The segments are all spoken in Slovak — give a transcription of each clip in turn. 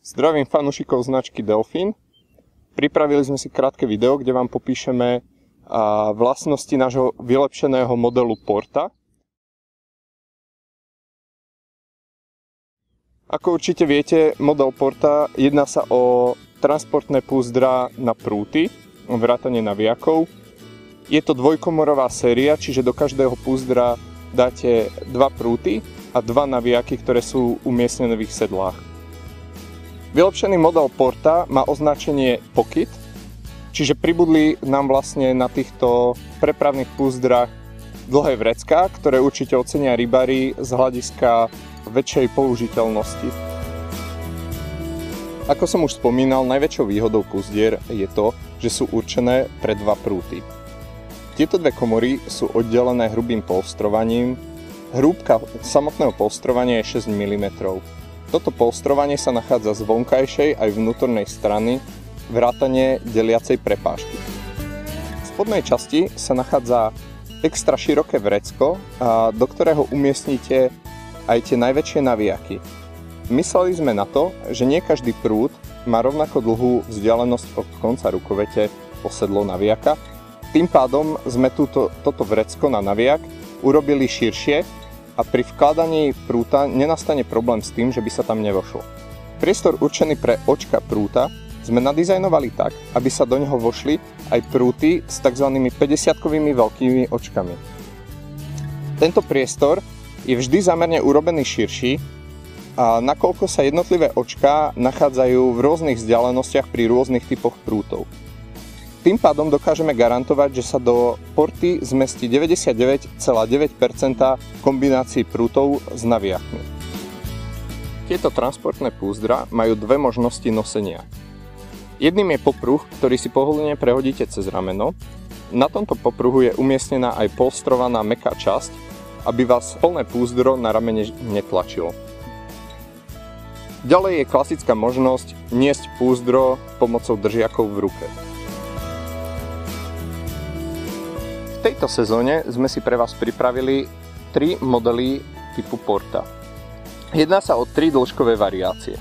Zdravím fanúšikov značky Delfín. Pripravili sme si krátke video, kde vám popíšeme vlastnosti nášho vylepšeného modelu Porta. Ako určite viete, model Porta jedná sa o transportné púzdra na prúty, vrátane navijakov. Je to dvojkomorová séria, čiže do každého púzdra dáte 2 prúty a 2 navijaky, ktoré sú umiestnené v ich sedlách. Vylepšený model Porta má označenie Pocket, čiže pribudli nám vlastne na týchto prepravných púzdrach dlhé vrecká, ktoré určite ocenia rybári z hľadiska väčšej použiteľnosti. Ako som už spomínal, najväčšou výhodou púzdier je to, že sú určené pre 2 prúty. Tieto 2 komory sú oddelené hrubým polstrovaním. Hrúbka samotného polstrovania je 6 mm. Toto polstrovanie sa nachádza z vonkajšej aj vnútornej strany vrátane deliacej prepážky. V spodnej časti sa nachádza extra široké vrecko, do ktorého umiestnite aj tie najväčšie navijaky. Mysleli sme na to, že nie každý prúd má rovnako dlhú vzdialenosť od konca rukovete po sedlo navijaka. Tým pádom sme toto vrecko na navijak urobili širšie a pri vkladaní prúta nenastane problém s tým, že by sa tam nevošlo. Priestor určený pre očka prúta sme nadizajnovali tak, aby sa do neho vošli aj prúty s tzv. 50-kovými veľkými očkami. Tento priestor je vždy zámerne urobený širší, a nakoľko sa jednotlivé očká nachádzajú v rôznych vzdialenostiach pri rôznych typoch prútov. Tým pádom dokážeme garantovať, že sa do Porty zmestí 99,9% kombinácií prútov s navijakmi. Tieto transportné púzdra majú 2 možnosti nosenia. Jedným je popruh, ktorý si pohodlne prehodíte cez rameno. Na tomto popruhu je umiestnená aj polstrovaná mäkká časť, aby vás plné púzdro na ramene netlačilo. Ďalej je klasická možnosť niesť púzdro pomocou držiakov v ruke. V tejto sezóne sme si pre vás pripravili 3 modely typu Porta. Jedná sa o 3 dĺžkové variácie.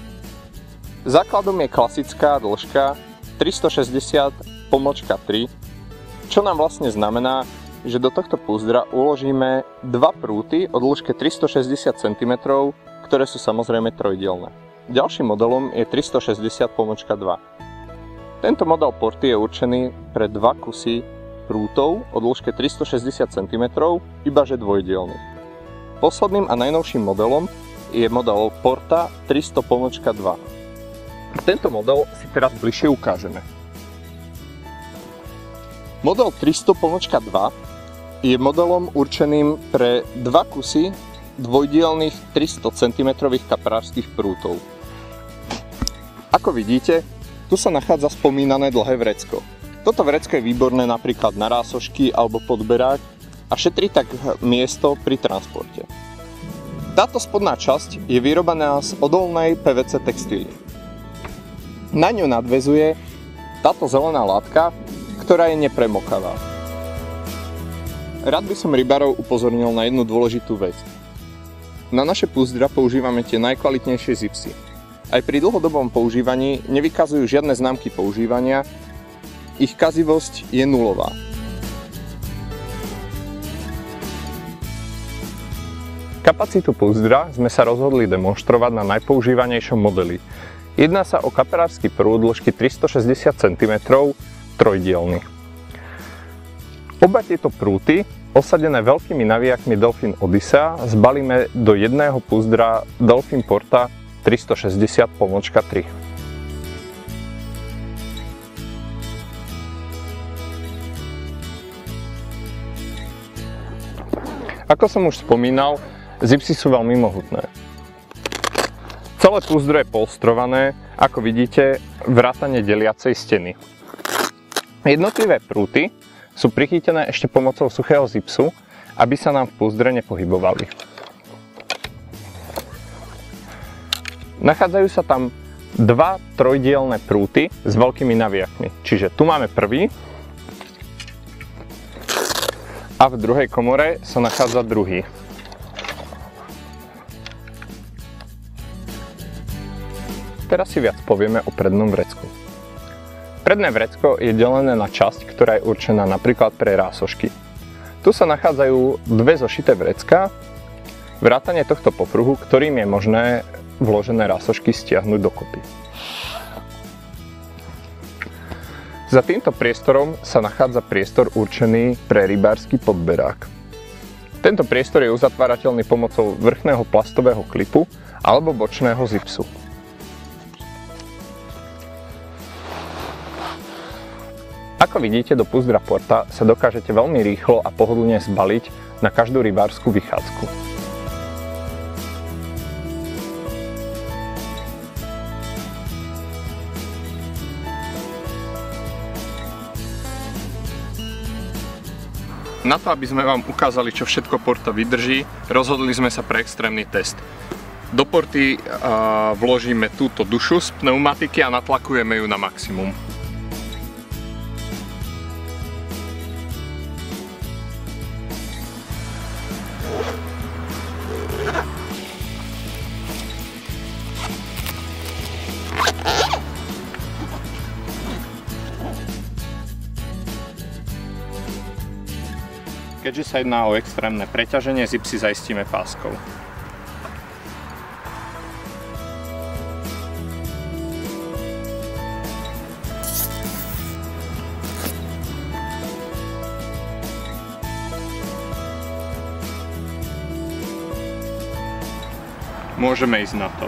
Základom je klasická dĺžka 360/3, čo nám vlastne znamená, že do tohto púzdra uložíme 2 prúty o dĺžke 360 cm, ktoré sú samozrejme trojdielne. Ďalším modelom je 360/2. Tento model Porty je určený pre 2 kusy prútov o dĺžke 360 cm, ibaže dvojdielnych. Posledným a najnovším modelom je model Porta 300/2. Tento model si teraz bližšie ukážeme. Model 300/2 je modelom určeným pre 2 kusy dvojdielnych 300 cm kaprárskych prútov. Ako vidíte, tu sa nachádza spomínané dlhé vrecko. Toto vrecko je výborné napríklad na rásošky alebo podberák a šetrí tak miesto pri transporte. Táto spodná časť je vyrobená z odolnej PVC textílie. Na ňu nadväzuje táto zelená látka, ktorá je nepremokavá. Rád by som rybárov upozornil na jednu dôležitú vec. Na naše púzdra používame tie najkvalitnejšie zipsy. Aj pri dlhodobom používaní nevykazujú žiadne známky používania, ich kazivosť je nulová. Kapacitu púzdra sme sa rozhodli demonštrovať na najpoužívanejšom modeli. Jedná sa o kaprársky prúd dĺžky 360 cm trojdielny. Oba tieto prúty, osadené veľkými navijakmi Delfín Odyssea, zbalíme do jedného púzdra Delfín Porta 360/3. Ako som už spomínal, zipsy sú veľmi mohutné. Celé púzdro je polstrované, ako vidíte, vrátane deliacej steny. Jednotlivé prúty sú prichytené ešte pomocou suchého zipsu, aby sa nám v púzdre nepohybovali. Nachádzajú sa tam 2 trojdielne prúty s veľkými navijakmi. Čiže tu máme prvý a v druhej komore sa nachádza druhý. teraz si viac povieme o prednom vrecku. Predné vrecko je delené na časť, ktorá je určená napríklad pre rásošky. Tu sa nachádzajú dve zošité vrecká, vrátane tohto popruhu, ktorým je možné vložené rásošky stiahnuť dokopy. Za týmto priestorom sa nachádza priestor určený pre rybársky podberák. Tento priestor je uzatvárateľný pomocou vrchného plastového klipu alebo bočného zipsu. Ako vidíte, do Púzdra Porta sa dokážete veľmi rýchlo a pohodlne zbaliť na každú rybárskú vychádzku. Na to, aby sme vám ukázali, čo všetko Porta vydrží, rozhodli sme sa pre extrémny test. Do Porty vložíme túto dušu z pneumatiky a natlakujeme ju na maximum. Keďže sa jedná o extrémne preťaženie, zip si zaistíme páskou. Môžeme ísť na to.